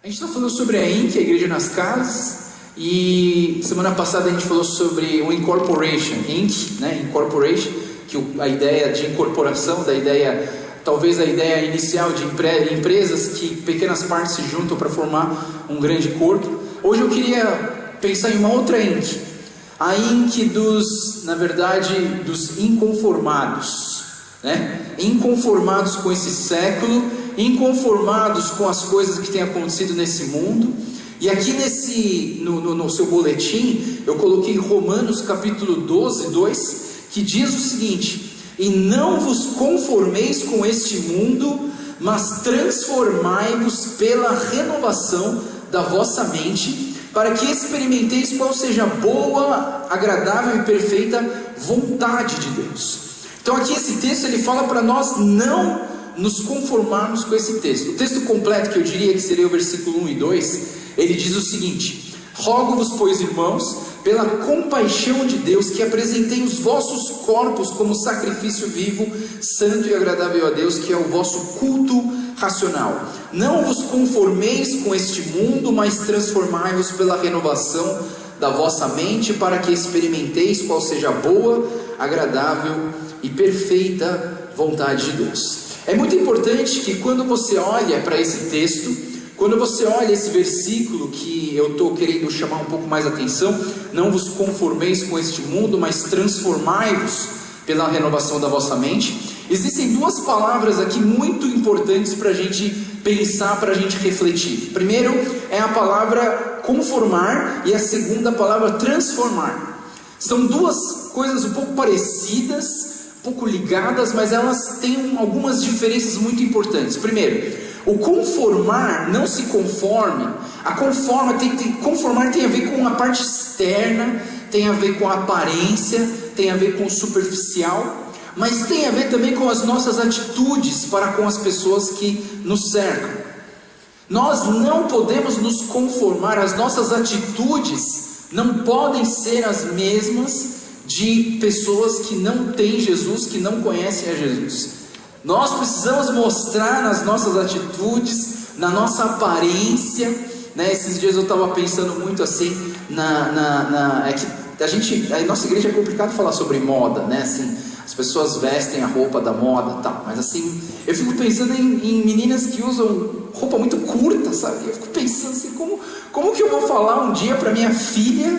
A gente está falando sobre a INC, a Igreja nas Casas, e semana passada a gente falou sobre o Incorporation, INC, né? Incorporation, que a ideia de incorporação, talvez a ideia inicial de empresas que pequenas partes se juntam para formar um grande corpo. Hoje eu queria pensar em uma outra INC, a INC dos inconformados, né? Inconformados com esse século, inconformados com as coisas que têm acontecido nesse mundo. E aqui no seu boletim eu coloquei Romanos capítulo 12, 2, que diz o seguinte: e não vos conformeis com este mundo, mas transformai-vos pela renovação da vossa mente, para que experimenteis qual seja a boa, agradável e perfeita vontade de Deus. Então aqui esse texto ele fala para nós não nos conformarmos com esse texto. O texto completo, que eu diria que seria o versículo 1 e 2, ele diz o seguinte: rogo-vos, pois, irmãos, pela compaixão de Deus, que apresentei os vossos corpos como sacrifício vivo, santo e agradável a Deus, que é o vosso culto racional. Não vos conformeis com este mundo, mas transformai-vos pela renovação da vossa mente, para que experimenteis qual seja a boa, agradável e perfeita vontade de Deus. É muito importante que quando você olha para esse texto, quando você olha esse versículo que eu estou querendo chamar um pouco mais atenção, não vos conformeis com este mundo, mas transformai-vos pela renovação da vossa mente, existem duas palavras aqui muito importantes para a gente pensar, para a gente refletir. Primeiro é a palavra conformar e a segunda a palavra transformar. São duas coisas um pouco parecidas, um pouco ligadas, mas elas têm algumas diferenças muito importantes. Primeiro, o conformar, não se conforme. Conformar tem a ver com a parte externa, tem a ver com a aparência, tem a ver com o superficial, mas tem a ver também com as nossas atitudes para com as pessoas que nos cercam. Nós não podemos nos conformar, as nossas atitudes não podem ser as mesmas de pessoas que não têm Jesus, que não conhecem a Jesus. Nós precisamos mostrar nas nossas atitudes, na nossa aparência, né? Esses dias eu estava pensando muito assim, a nossa igreja é complicado falar sobre moda, né? Assim, as pessoas vestem a roupa da moda e tal, mas assim, eu fico pensando em meninas que usam roupa muito curta, sabe? Eu fico pensando assim, como que eu vou falar um dia para minha filha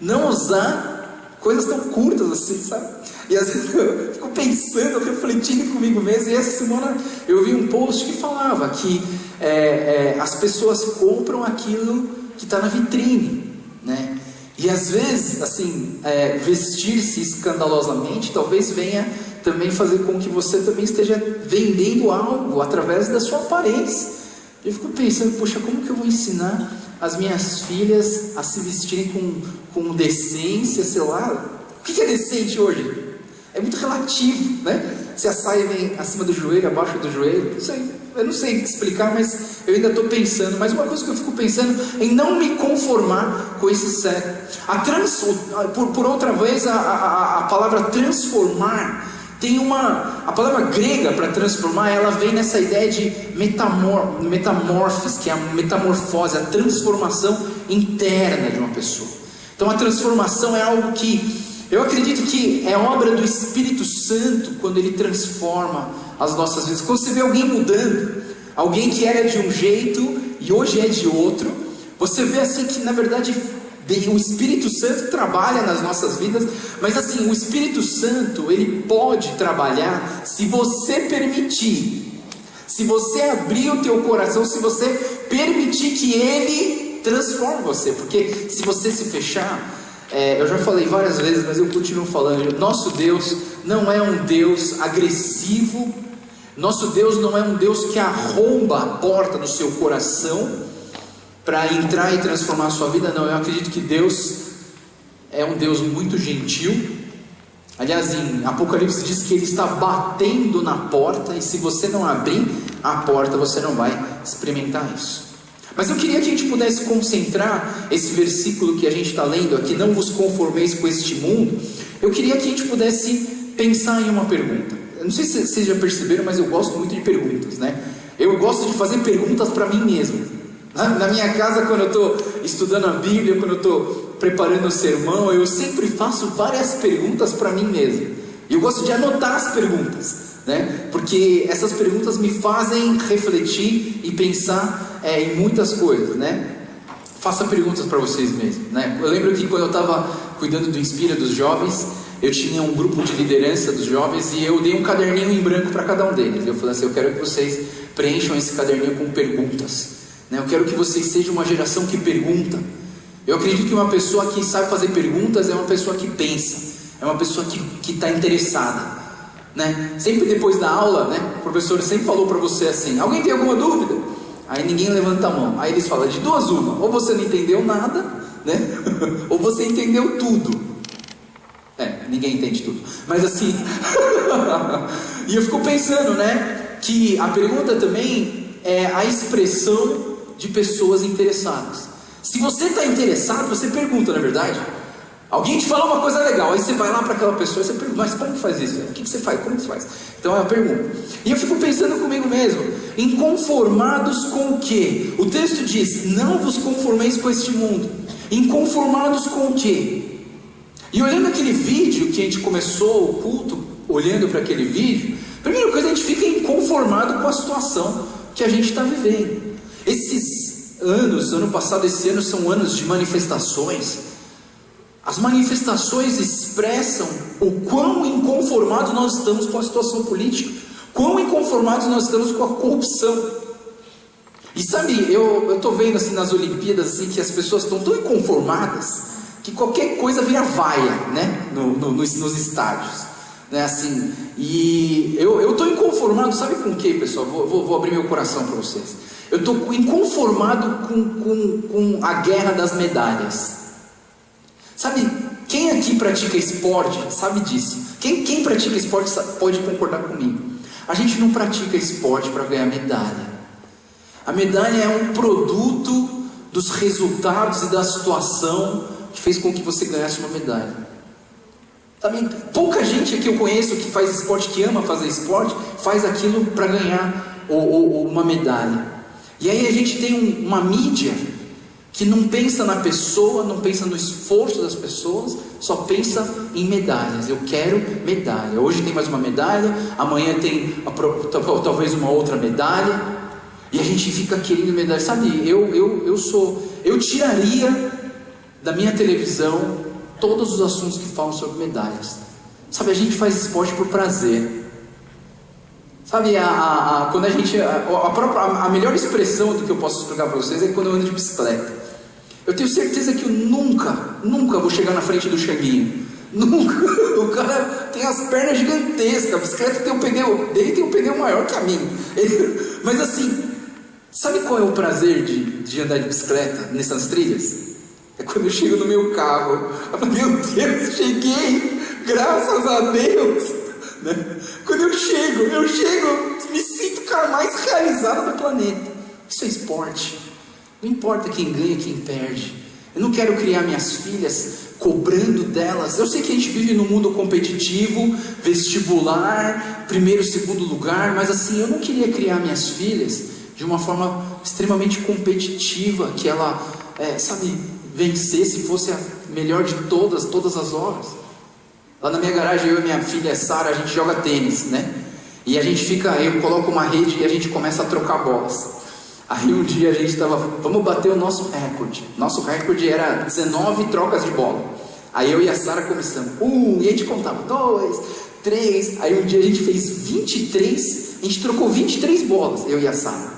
não usar coisas tão curtas assim, sabe? E às vezes eu fico pensando, refletindo comigo mesmo. E essa semana eu vi um post que falava que as pessoas compram aquilo que está na vitrine, né? E às vezes, assim, vestir-se escandalosamente talvez venha também fazer com que você também esteja vendendo algo através da sua aparência. Eu fico pensando, poxa, como que eu vou ensinar as minhas filhas a se vestirem com decência, sei lá? O que é decente hoje? É muito relativo, né? Se a saia vem acima do joelho, abaixo do joelho, eu não sei explicar, mas eu ainda estou pensando. Mas uma coisa que eu fico pensando é em não me conformar com esse século. Por outra vez, a palavra transformar tem a palavra grega para transformar, ela vem nessa ideia de metamorfos, que é a metamorfose, a transformação interna de uma pessoa. Então a transformação é algo que eu acredito que é obra do Espírito Santo quando ele transforma as nossas vidas. Quando você vê alguém mudando, alguém que era de um jeito e hoje é de outro, você vê assim que na verdade o Espírito Santo trabalha nas nossas vidas, mas assim, o Espírito Santo, ele pode trabalhar se você permitir, se você abrir o teu coração, se você permitir que ele transforme você, porque se você se fechar, eu já falei várias vezes, mas eu continuo falando, nosso Deus não é um Deus agressivo, nosso Deus não é um Deus que arromba a porta do seu coração, para entrar e transformar a sua vida. Não, eu acredito que Deus é um Deus muito gentil. Aliás, em Apocalipse diz que Ele está batendo na porta, e se você não abrir a porta, você não vai experimentar isso. Mas eu queria que a gente pudesse concentrar esse versículo que a gente está lendo aqui, não vos conformeis com este mundo. Eu queria que a gente pudesse pensar em uma pergunta. Eu não sei se vocês já perceberam, mas eu gosto muito de perguntas, né? Eu gosto de fazer perguntas para mim mesmo. Na minha casa, quando eu estou estudando a Bíblia, quando eu estou preparando o sermão, eu sempre faço várias perguntas para mim mesmo. E eu gosto de anotar as perguntas, né? Porque essas perguntas me fazem refletir e pensar em muitas coisas, né? Faça perguntas para vocês mesmos, né? Eu lembro que quando eu estava cuidando do Inspira dos jovens, eu tinha um grupo de liderança dos jovens e eu dei um caderninho em branco para cada um deles. Eu falei assim: eu quero que vocês preencham esse caderninho com perguntas, né? Eu quero que vocês sejam uma geração que pergunta. Eu acredito que uma pessoa que sabe fazer perguntas é uma pessoa que pensa, é uma pessoa que está interessada, né? Sempre depois da aula, né, o professor sempre falou para você assim: alguém tem alguma dúvida? Aí ninguém levanta a mão. Aí eles falam: de duas uma, ou você não entendeu nada, né? Ou você entendeu tudo. Ninguém entende tudo, mas assim e eu fico pensando, né, que a pergunta também é a expressão de pessoas interessadas. Se você está interessado, você pergunta, na verdade. Alguém te fala uma coisa legal, aí você vai lá para aquela pessoa e você pergunta: mas como que faz isso? O que você faz? Como que você faz? Então é a pergunta. E eu fico pensando comigo mesmo: inconformados com o quê? O texto diz: não vos conformeis com este mundo. Inconformados com o quê? E olhando aquele vídeo que a gente começou o culto, olhando para aquele vídeo, a primeira coisa, a gente fica inconformado com a situação que a gente está vivendo. Esses anos, ano passado, esse ano, são anos de manifestações. As manifestações expressam o quão inconformados nós estamos com a situação política, quão inconformados nós estamos com a corrupção. E sabe, eu estou vendo assim nas Olimpíadas assim, que as pessoas estão tão inconformadas que qualquer coisa vira vaia, né, nos estádios, né, assim. E eu estou inconformado, sabe com o que, pessoal? Vou abrir meu coração para vocês. Eu estou inconformado com a guerra das medalhas. Sabe, quem aqui pratica esporte sabe disso. Quem pratica esporte pode concordar comigo. A gente não pratica esporte para ganhar medalha. A medalha é um produto dos resultados e da situação que fez com que você ganhasse uma medalha. Também, pouca gente que eu conheço que faz esporte, que ama fazer esporte, faz aquilo para ganhar uma medalha. E aí a gente tem uma mídia que não pensa na pessoa, não pensa no esforço das pessoas, só pensa em medalhas. Eu quero medalha. Hoje tem mais uma medalha, amanhã tem talvez uma outra medalha, e a gente fica querendo medalha. Sabe, eu tiraria da minha televisão todos os assuntos que falam sobre medalhas. Sabe, a gente faz esporte por prazer. Sabe, quando a gente, a melhor expressão do que eu posso explicar para vocês é quando eu ando de bicicleta. Eu tenho certeza que eu nunca vou chegar na frente do Xanguinho. Nunca. O cara tem as pernas gigantescas, a bicicleta tem um pneu, dele tem um pneu maior que a minha. Mas assim, sabe qual é o prazer de andar de bicicleta nessas trilhas? É quando eu chego no meu carro, eu falo: meu Deus, cheguei, graças a Deus, né? Quando eu chego, me sinto o cara mais realizado do planeta. Isso é esporte. Não importa quem ganha, quem perde. Eu não quero criar minhas filhas cobrando delas. Eu sei que a gente vive num mundo competitivo, vestibular, primeiro, segundo lugar, mas assim, eu não queria criar minhas filhas de uma forma extremamente competitiva, que ela, vencesse, fosse a melhor de todas as horas. Lá na minha garagem, eu e minha filha Sara, a gente joga tênis, né? E a gente eu coloco uma rede e a gente começa a trocar bolas. Aí um dia a gente vamos bater o nosso recorde. Nosso recorde era 19 trocas de bola. Aí eu e a Sara começamos. E a gente contava 2, 3. Aí um dia a gente fez 23. A gente trocou 23 bolas, eu e a Sara.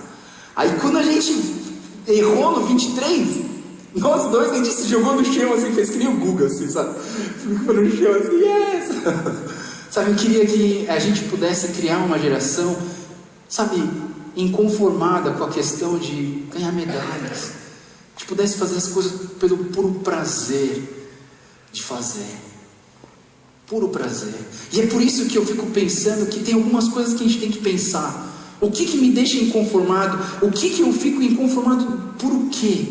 Aí quando a gente errou no 23, nós dois, a gente se jogou no chão assim, fez que nem o Guga, assim, sabe? Ficou no chão assim, yes! Sabe, eu queria que a gente pudesse criar uma geração, sabe, inconformada com a questão de ganhar medalhas. A gente pudesse fazer as coisas pelo puro prazer de fazer. Puro prazer. E é por isso que eu fico pensando que tem algumas coisas que a gente tem que pensar. O que me deixa inconformado? O que eu fico inconformado por o quê?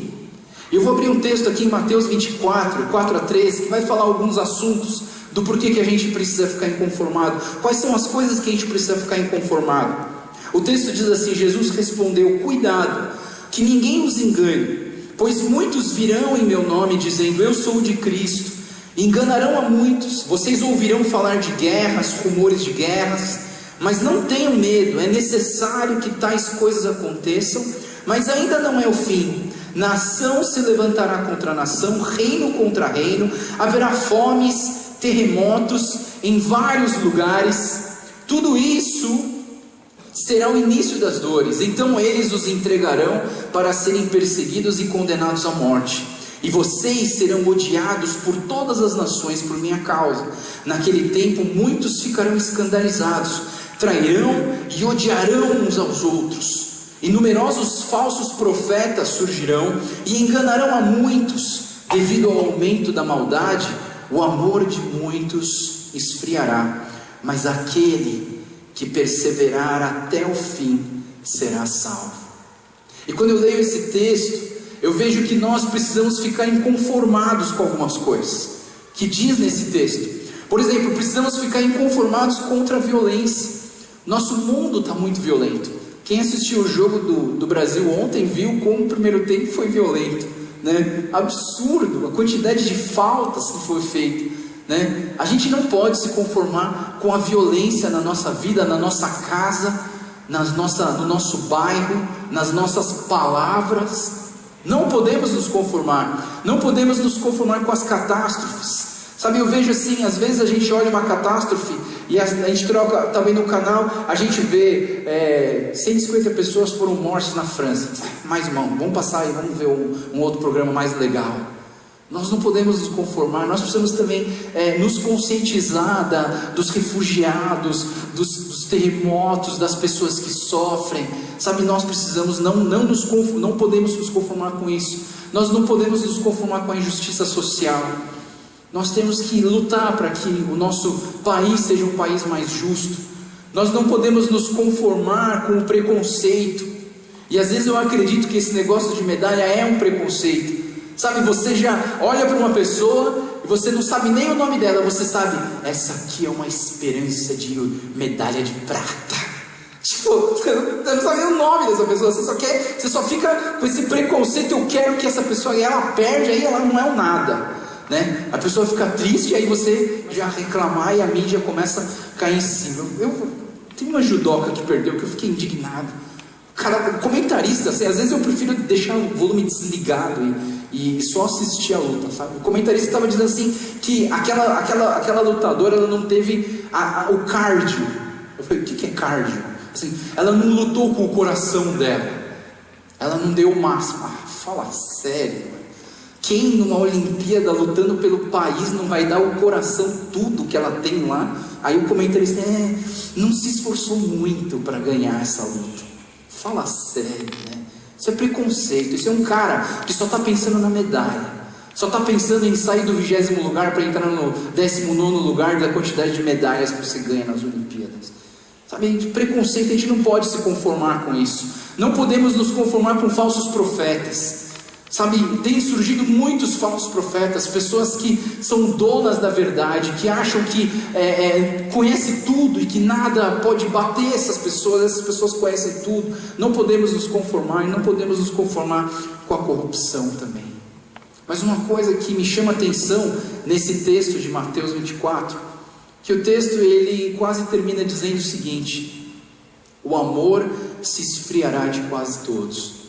Eu vou abrir um texto aqui em Mateus 24, 4 a 13, que vai falar alguns assuntos do porquê que a gente precisa ficar inconformado. Quais são as coisas que a gente precisa ficar inconformado? O texto diz assim: Jesus respondeu: cuidado, que ninguém os engane, pois muitos virão em meu nome dizendo, eu sou de Cristo, enganarão a muitos. Vocês ouvirão falar de guerras, rumores de guerras, mas não tenham medo, é necessário que tais coisas aconteçam, mas ainda não é o fim. Nação se levantará contra nação, reino contra reino, haverá fomes, terremotos em vários lugares. Tudo isso será o início das dores. Então eles os entregarão para serem perseguidos e condenados à morte. E vocês serão odiados por todas as nações por minha causa. Naquele tempo muitos ficarão escandalizados, trairão e odiarão uns aos outros. E numerosos falsos profetas surgirão e enganarão a muitos. Devido ao aumento da maldade, o amor de muitos esfriará. Mas aquele que perseverar até o fim será salvo. E quando eu leio esse texto, eu vejo que nós precisamos ficar inconformados com algumas coisas que diz nesse texto. Por exemplo, precisamos ficar inconformados contra a violência. Nosso mundo está muito violento. Quem assistiu o jogo do Brasil ontem viu como o primeiro tempo foi violento, né? Absurdo a quantidade de faltas que foi feita, né? A gente não pode se conformar com a violência na nossa vida, na nossa casa, no nosso bairro, nas nossas palavras. Não podemos nos conformar. Não podemos nos conformar com as catástrofes. Sabe, eu vejo assim, às vezes a gente olha uma catástrofe e a gente troca, tá vendo no canal, a gente vê 150 pessoas foram mortas na França. Mais uma, vamos passar aí, vamos ver um outro programa mais legal. Nós não podemos nos conformar, nós precisamos também nos conscientizar dos refugiados, dos terremotos, das pessoas que sofrem. Sabe, nós precisamos, não podemos nos conformar com isso. Nós não podemos nos conformar com a injustiça social. Nós temos que lutar para que o nosso país seja um país mais justo. Nós não podemos nos conformar com o preconceito. E às vezes eu acredito que esse negócio de medalha é um preconceito. Sabe, você já olha para uma pessoa e você não sabe nem o nome dela. Você sabe, essa aqui é uma esperança de medalha de prata. Tipo, você não sabe nem o nome dessa pessoa. Você só fica com esse preconceito. Eu quero que essa pessoa, e ela perde, aí ela não é um nada, né? A pessoa fica triste, aí você já reclamar e a mídia começa a cair em cima. Tem uma judoca que perdeu que eu fiquei indignado. Cara, comentarista, assim, às vezes eu prefiro deixar o volume desligado e só assistir a luta, sabe? O comentarista estava dizendo assim que aquela lutadora, ela não teve o cardio. Eu falei, o que é cardio? Assim, ela não lutou com o coração dela, ela não deu o máximo. Fala sério. Quem numa Olimpíada lutando pelo país não vai dar o coração, tudo que ela tem lá? Aí o comentarista não se esforçou muito para ganhar essa luta. Fala sério, né? Isso é preconceito. Isso é um cara que só está pensando na medalha, só está pensando em sair do 20º lugar para entrar no 19º lugar da quantidade de medalhas que você ganha nas Olimpíadas. Sabe, preconceito, a gente não pode se conformar com isso. Não podemos nos conformar com falsos profetas. Sabe, tem surgido muitos falsos profetas, pessoas que são donas da verdade, que acham que conhecem tudo e que nada pode bater essas pessoas conhecem tudo. Não podemos nos conformar, e não podemos nos conformar com a corrupção também. Mas uma coisa que me chama a atenção nesse texto de Mateus 24, que o texto ele quase termina dizendo o seguinte: o amor se esfriará de quase todos.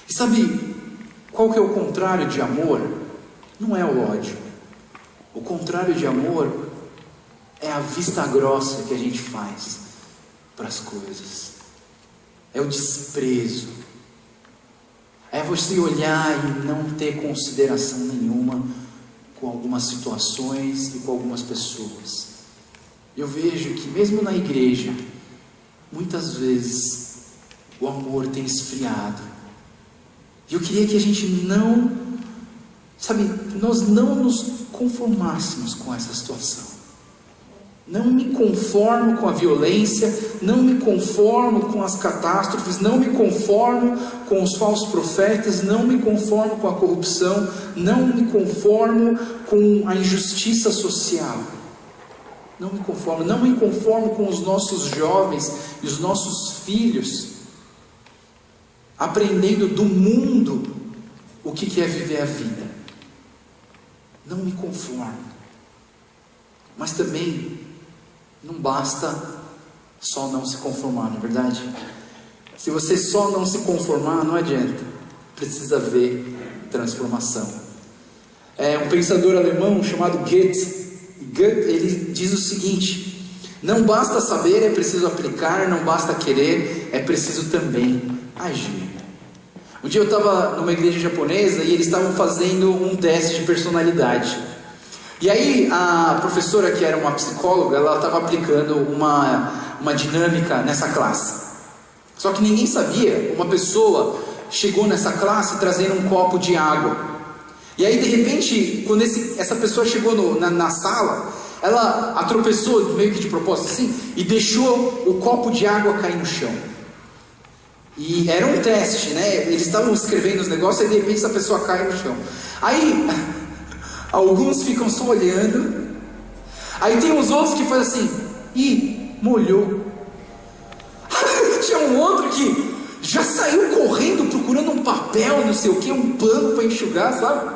E sabe qual que é o contrário de amor? Não é o ódio. O contrário de amor é a vista grossa que a gente faz para as coisas. É o desprezo. É você olhar e não ter consideração nenhuma com algumas situações e com algumas pessoas. Eu vejo que mesmo na igreja, muitas vezes o amor tem esfriado. E eu queria que a gente nós não nos conformássemos com essa situação. Não me conformo com a violência, não me conformo com as catástrofes, não me conformo com os falsos profetas, não me conformo com a corrupção, não me conformo com a injustiça social. Não me conformo com os nossos jovens e os nossos filhos aprendendo do mundo o que é viver a vida. Não me conformo. Mas também não basta só não se conformar, não é verdade? Se você só não se conformar, não adianta. Precisa ver transformação. Um pensador alemão chamado Goethe, ele diz o seguinte: não basta saber, é preciso aplicar. Não basta querer, é preciso também agir. Um dia eu estava numa igreja japonesa e eles estavam fazendo um teste de personalidade. E aí a professora, que era uma psicóloga, ela estava aplicando uma dinâmica nessa classe. Só que ninguém sabia. Uma pessoa chegou nessa classe trazendo um copo de água. E aí de repente, quando essa pessoa chegou na sala, ela tropeçou meio que de propósito assim, e deixou o copo de água cair no chão. E era um teste, né? Eles estavam escrevendo os negócios e de repente essa pessoa cai no chão. Aí alguns ficam só olhando. Aí tem uns outros que fazem assim: ih, molhou. Tinha um outro que já saiu correndo procurando um papel, não sei o que, um pano para enxugar, sabe?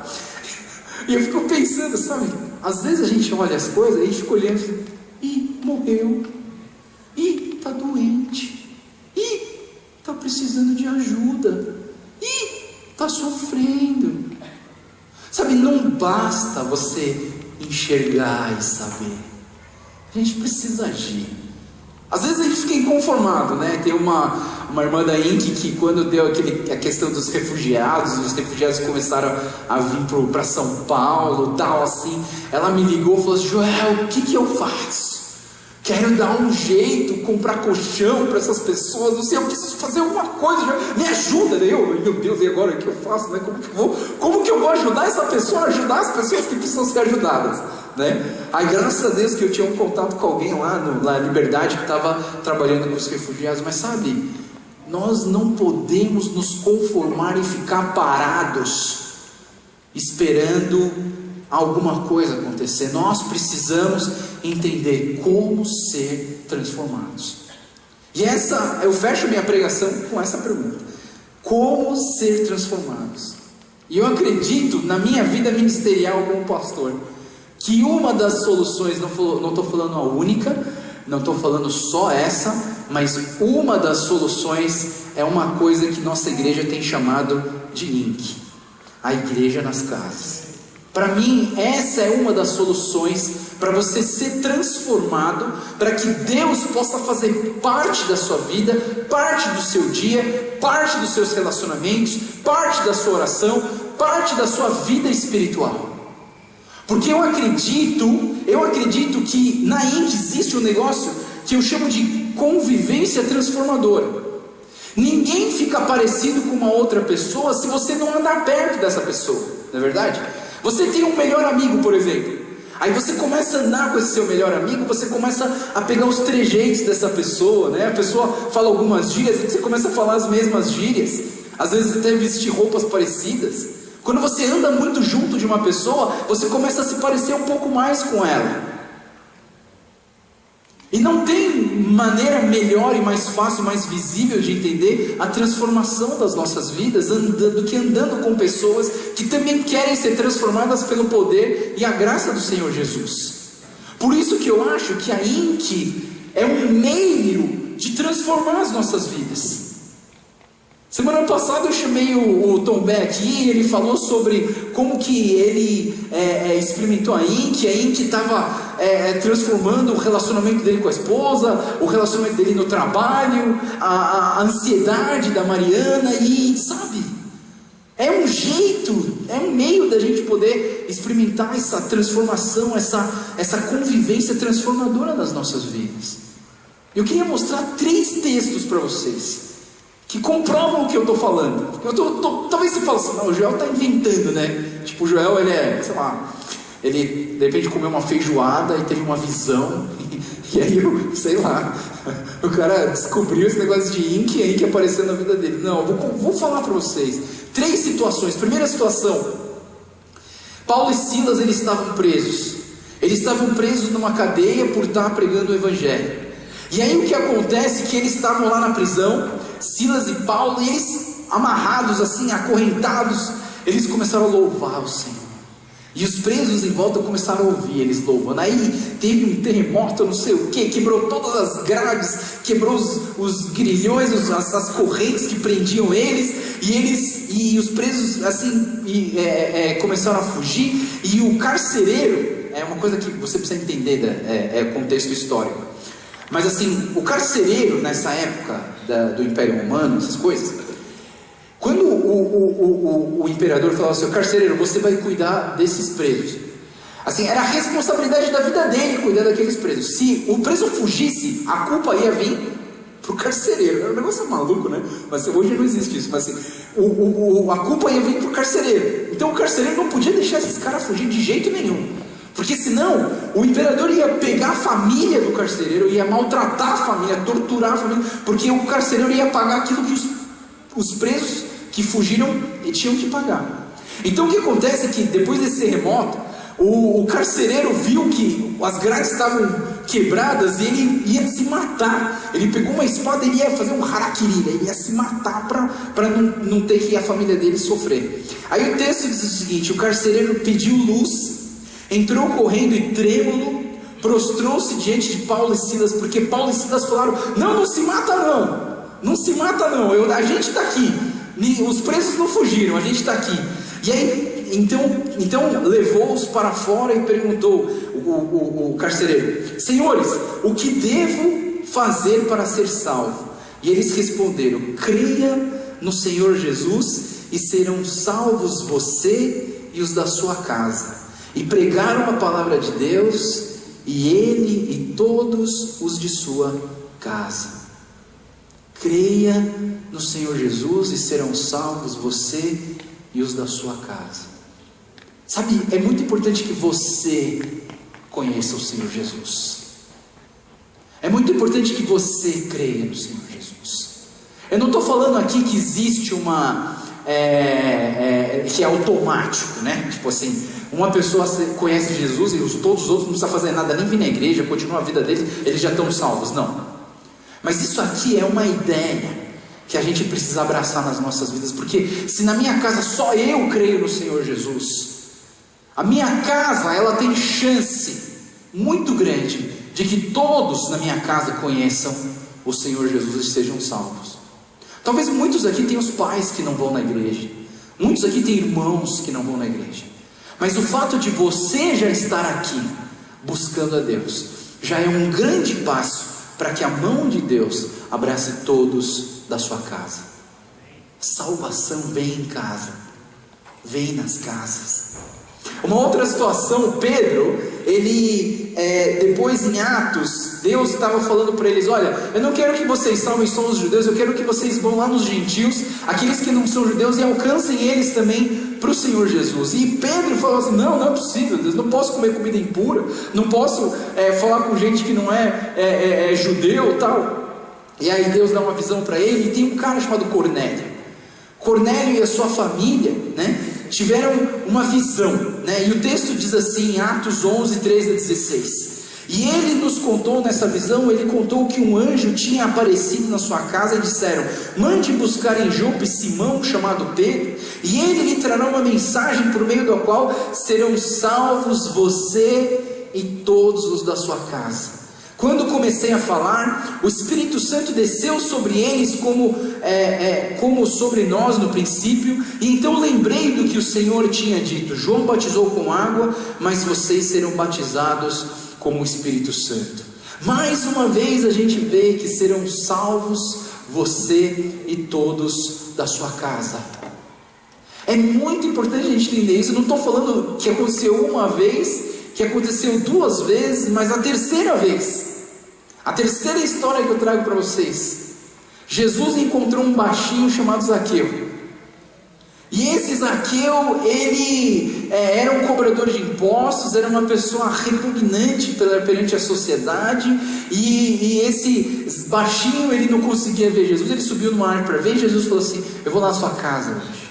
E eu fico pensando, sabe? Às vezes a gente olha as coisas e a gente fica olhando assim: ih, morreu. Ih, tá doente. Ih, tá precisando de ajuda. Ih, tá sofrendo. Sabe, não basta você enxergar e saber. A gente precisa agir. Às vezes a gente fica inconformado, né? Tem uma irmã da INC que, quando deu a questão dos refugiados, os refugiados começaram a vir para São Paulo, tal assim, ela me ligou e falou assim: Joel, o que eu faço? Quero dar um jeito, comprar colchão para essas pessoas, não sei, eu preciso fazer alguma coisa, me ajuda, né? Meu Deus, e agora o que eu faço, né? Como que eu vou ajudar essa pessoa a ajudar as pessoas que precisam ser ajudadas, né? Aí graças a Deus que eu tinha um contato com alguém lá na Liberdade que estava trabalhando com os refugiados. Mas sabe, nós não podemos nos conformar e ficar parados esperando alguma coisa acontecer. Nós precisamos entender como ser transformados. E eu fecho minha pregação com essa pergunta: como ser transformados? E eu acredito, na minha vida ministerial como pastor, que uma das soluções, não estou falando a única, não estou falando só essa, mas uma das soluções é uma coisa que nossa igreja tem chamado de INC, a igreja nas casas. Para mim, essa é uma das soluções para você ser transformado, para que Deus possa fazer parte da sua vida, parte do seu dia, parte dos seus relacionamentos, parte da sua oração, parte da sua vida espiritual. Porque eu acredito que na INC existe um negócio que eu chamo de convivência transformadora. Ninguém fica parecido com uma outra pessoa se você não andar perto dessa pessoa, não é verdade? Você tem um melhor amigo, por exemplo. Aí você começa a andar com esse seu melhor amigo, você começa a pegar os trejeitos dessa pessoa, né? A pessoa fala algumas gírias e você começa a falar as mesmas gírias. Às vezes até vestir roupas parecidas. Quando você anda muito junto de uma pessoa, você começa a se parecer um pouco mais com ela. E não tem maneira melhor e mais fácil, mais visível de entender a transformação das nossas vidas do que andando com pessoas que também querem ser transformadas pelo poder e a graça do Senhor Jesus. Por isso que eu acho que a INC é um meio de transformar as nossas vidas. Semana passada eu chamei o Tom Beck e ele falou sobre como que ele experimentou a INC estava transformando o relacionamento dele com a esposa, o relacionamento dele no trabalho, a ansiedade da Mariana, e sabe, é um jeito, é um meio da gente poder experimentar essa transformação, essa convivência transformadora nas nossas vidas. Eu queria mostrar 3 textos para vocês que comprovam o que eu estou falando. Talvez você fale assim: não, o Joel está inventando, né? Tipo, o Joel, ele de repente comeu uma feijoada e teve uma visão, e aí, o cara descobriu esse negócio de INC e a INC apareceu na vida dele. Não, vou falar para vocês 3 situações. Primeira situação: Paulo e Silas, eles estavam presos. Eles estavam presos numa cadeia por estar pregando o evangelho. E aí o que acontece é que eles estavam lá na prisão, Silas e Paulo, e eles amarrados assim, acorrentados, eles começaram a louvar o Senhor. E os presos em volta começaram a ouvir eles louvando. Aí teve um terremoto, não sei o que, quebrou todas as grades, quebrou os grilhões, as correntes que prendiam eles, e os presos assim começaram a fugir. E o carcereiro, é uma coisa que você precisa entender, é contexto histórico, mas assim, o carcereiro nessa época do Império Romano, essas coisas, quando o imperador falava assim: carcereiro, você vai cuidar desses presos, assim, era a responsabilidade da vida dele cuidar daqueles presos. Se o preso fugisse, a culpa ia vir pro carcereiro. Era um negócio maluco, né? Mas hoje não existe isso, mas assim, a culpa ia vir pro carcereiro. Então o carcereiro não podia deixar esses caras fugir de jeito nenhum, porque senão o imperador ia pegar a família do carcereiro, ia maltratar a família, torturar a família, porque o carcereiro ia pagar aquilo que os presos que fugiram tinham que pagar. Então o que acontece é que depois desse terremoto, o carcereiro viu que as grades estavam quebradas e ele ia se matar. Ele pegou uma espada e ia fazer um harakiri, ele ia se matar para não ter que a família dele sofrer. Aí o texto diz o seguinte: o carcereiro pediu luz, entrou correndo e trêmulo, prostrou-se diante de Paulo e Silas, porque Paulo e Silas falaram: não se mata não, não se mata não, a gente está aqui, os presos não fugiram, a gente está aqui. E aí, então levou-os para fora e perguntou o carcereiro: senhores, o que devo fazer para ser salvo? E eles responderam: creia no Senhor Jesus e serão salvos você e os da sua casa. E pregaram a palavra de Deus, e ele e todos os de sua casa. Creia no Senhor Jesus e serão salvos você e os da sua casa. Sabe, é muito importante que você conheça o Senhor Jesus. É muito importante que você creia no Senhor Jesus. Eu não estou falando aqui que existe que é automático, né? Tipo assim, uma pessoa conhece Jesus e todos os outros não precisam fazer nada, nem vir na igreja, continua a vida deles, eles já estão salvos. Não. Mas isso aqui é uma ideia que a gente precisa abraçar nas nossas vidas, porque se na minha casa só eu creio no Senhor Jesus, a minha casa, ela tem chance muito grande de que todos na minha casa conheçam o Senhor Jesus e sejam salvos. Talvez muitos aqui tenham os pais que não vão na igreja, muitos aqui têm irmãos que não vão na igreja, mas o fato de você já estar aqui buscando a Deus já é um grande passo para que a mão de Deus abrace todos da sua casa. Salvação vem em casa, vem nas casas. Uma outra situação, Pedro, ele depois em Atos, Deus estava falando para eles: olha, eu não quero que vocês salvem só os judeus, eu quero que vocês vão lá nos gentios, aqueles que não são judeus, e alcancem eles também para o Senhor Jesus. E Pedro falou assim: não é possível, Deus, não posso comer comida impura, não posso falar com gente que não é judeu, tal. E aí Deus dá uma visão para ele, e tem um cara chamado Cornélio. Cornélio e a sua família, né, tiveram uma visão, né? E o texto diz assim em Atos 11, 13 a 16: e ele nos contou nessa visão, ele contou que um anjo tinha aparecido na sua casa e disseram: mande buscar em Jope Simão, chamado Pedro, e ele lhe trará uma mensagem por meio da qual serão salvos você e todos os da sua casa. Quando comecei a falar, o Espírito Santo desceu sobre eles como sobre nós no princípio, e então lembrei do que o Senhor tinha dito: João batizou com água, mas vocês serão batizados com o Espírito Santo. Mais uma vez a gente vê que serão salvos você e todos da sua casa. É muito importante a gente entender isso. Eu não estou falando que aconteceu uma vez, que aconteceu duas vezes, mas a terceira vez. A terceira história que eu trago para vocês: Jesus encontrou um baixinho chamado Zaqueu. E esse Zaqueu, ele era um cobrador de impostos, era uma pessoa repugnante perante a sociedade, e esse baixinho, ele não conseguia ver Jesus. Ele subiu numa árvore para ver, e Jesus falou assim: eu vou lá na sua casa hoje.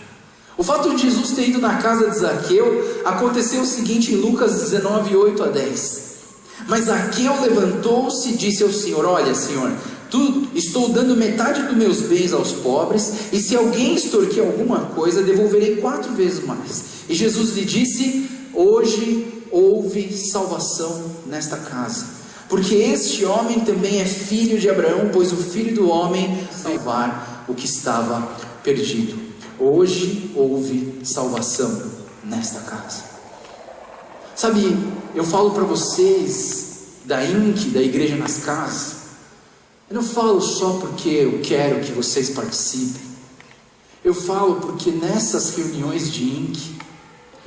O fato de Jesus ter ido na casa de Zaqueu, aconteceu o seguinte em Lucas 19, 8 a 10. Mas Zaqueu levantou-se e disse ao Senhor: olha, Senhor, Estou dando metade dos meus bens aos pobres, e se alguém extorquir alguma coisa, devolverei 4 vezes mais. E Jesus lhe disse: hoje houve salvação nesta casa, porque este homem também é filho de Abraão, pois o Filho do Homem veio salvar o que estava perdido. Hoje houve salvação nesta casa. Sabe, eu falo para vocês da INC, da Igreja nas Casas, eu não falo só porque eu quero que vocês participem. Eu falo porque nessas reuniões de INC,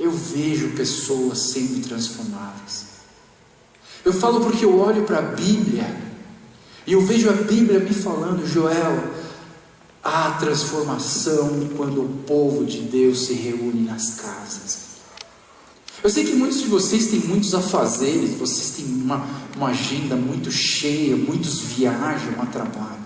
eu vejo pessoas sendo transformadas. Eu falo porque eu olho para a Bíblia, e eu vejo a Bíblia me falando: Joel, há transformação quando o povo de Deus se reúne nas casas. Eu sei que muitos de vocês têm muitos afazeres, vocês têm uma agenda muito cheia, muitos viajam a trabalho.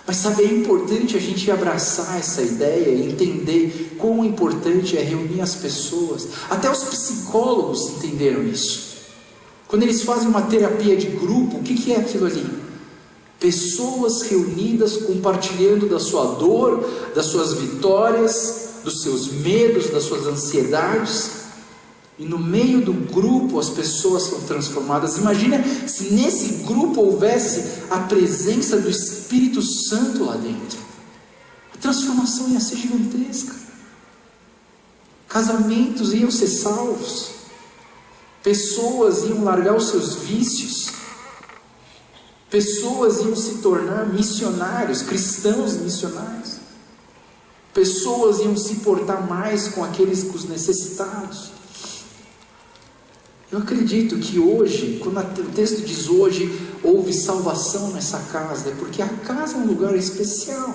Mas sabe, é importante a gente abraçar essa ideia e entender quão importante é reunir as pessoas. Até os psicólogos entenderam isso. Quando eles fazem uma terapia de grupo, o que é aquilo ali? Pessoas reunidas compartilhando da sua dor, das suas vitórias, dos seus medos, das suas ansiedades. E no meio do grupo as pessoas são transformadas. Imagina se nesse grupo houvesse a presença do Espírito Santo lá dentro. A transformação ia ser gigantesca. Casamentos iam ser salvos. Pessoas iam largar os seus vícios. Pessoas iam se tornar missionários, cristãos missionários. Pessoas iam se portar mais com aqueles os necessitados. Eu acredito que hoje, quando o texto diz hoje, houve salvação nessa casa, é porque a casa é um lugar especial.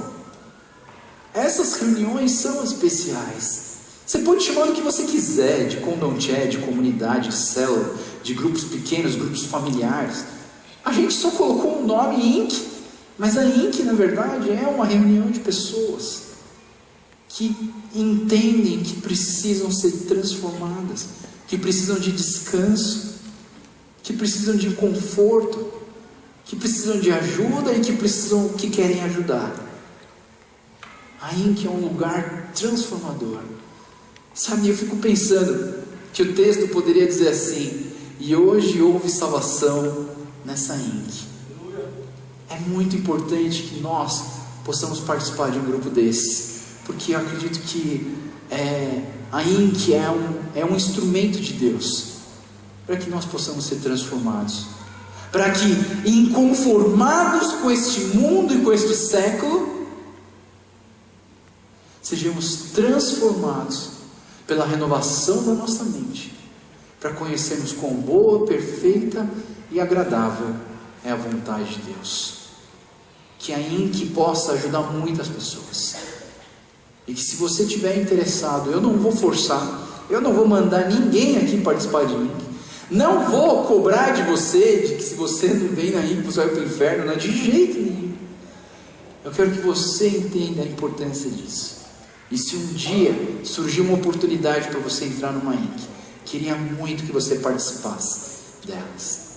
Essas reuniões são especiais. Você pode chamar do que você quiser, de condomché, de comunidade, de célula, de grupos pequenos, grupos familiares. A gente só colocou o nome INC, mas a INC na verdade é uma reunião de pessoas que entendem que precisam ser transformadas, que precisam de descanso, que precisam de conforto, que precisam de ajuda e que querem ajudar. A INC é um lugar transformador. Sabe, eu fico pensando que o texto poderia dizer assim: e hoje houve salvação nessa INC. É muito importante que nós possamos participar de um grupo desse, porque eu acredito que a INC é um instrumento de Deus para que nós possamos ser transformados, para que, inconformados com este mundo e com este século, sejamos transformados pela renovação da nossa mente, para conhecermos quão boa, perfeita e agradável é a vontade de Deus. Que a INC possa ajudar muitas pessoas. E que se você estiver interessado, eu não vou forçar, eu não vou mandar ninguém aqui participar de INC, não vou cobrar de você, de que se você não vem na INC, você vai para o inferno, não é de jeito nenhum. Eu quero que você entenda a importância disso. E se um dia surgir uma oportunidade para você entrar numa INC, queria muito que você participasse delas.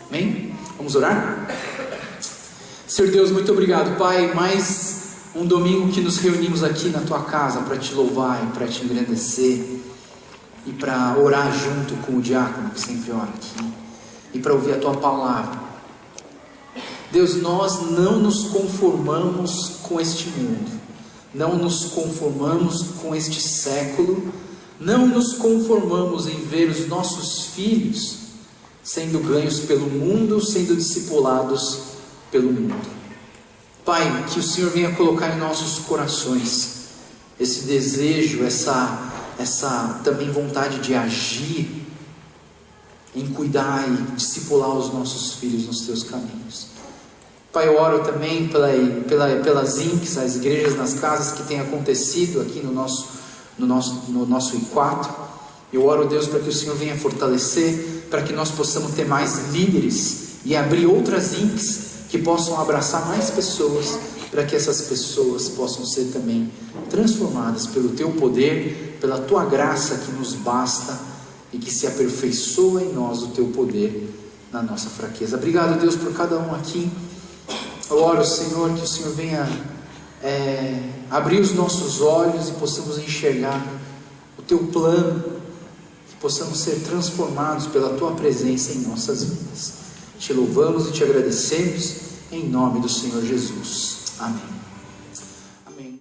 Amém? Vamos orar? Senhor Deus, muito obrigado, Pai, mais um domingo que nos reunimos aqui na Tua casa para Te louvar e para Te engrandecer e para orar junto com o diácono que sempre ora aqui e para ouvir a Tua palavra. Deus, nós não nos conformamos com este mundo, não nos conformamos com este século, não nos conformamos em ver os nossos filhos sendo ganhos pelo mundo, sendo discipulados pelo mundo. Pai, que o Senhor venha colocar em nossos corações esse desejo, essa também vontade de agir, em cuidar e discipular os nossos filhos nos Teus caminhos. Pai, eu oro também pelas INCs, as igrejas nas casas que tem acontecido aqui no nosso I4. Eu oro, Deus, para que o Senhor venha fortalecer, para que nós possamos ter mais líderes e abrir outras INCs que possam abraçar mais pessoas, para que essas pessoas possam ser também transformadas pelo Teu poder, pela Tua graça que nos basta e que se aperfeiçoa em nós o Teu poder na nossa fraqueza. Obrigado, Deus, por cada um aqui. Eu oro, Senhor, que o Senhor venha abrir os nossos olhos e possamos enxergar o Teu plano, que possamos ser transformados pela Tua presença em nossas vidas. Te louvamos e te agradecemos em nome do Senhor Jesus. Amém. Amém.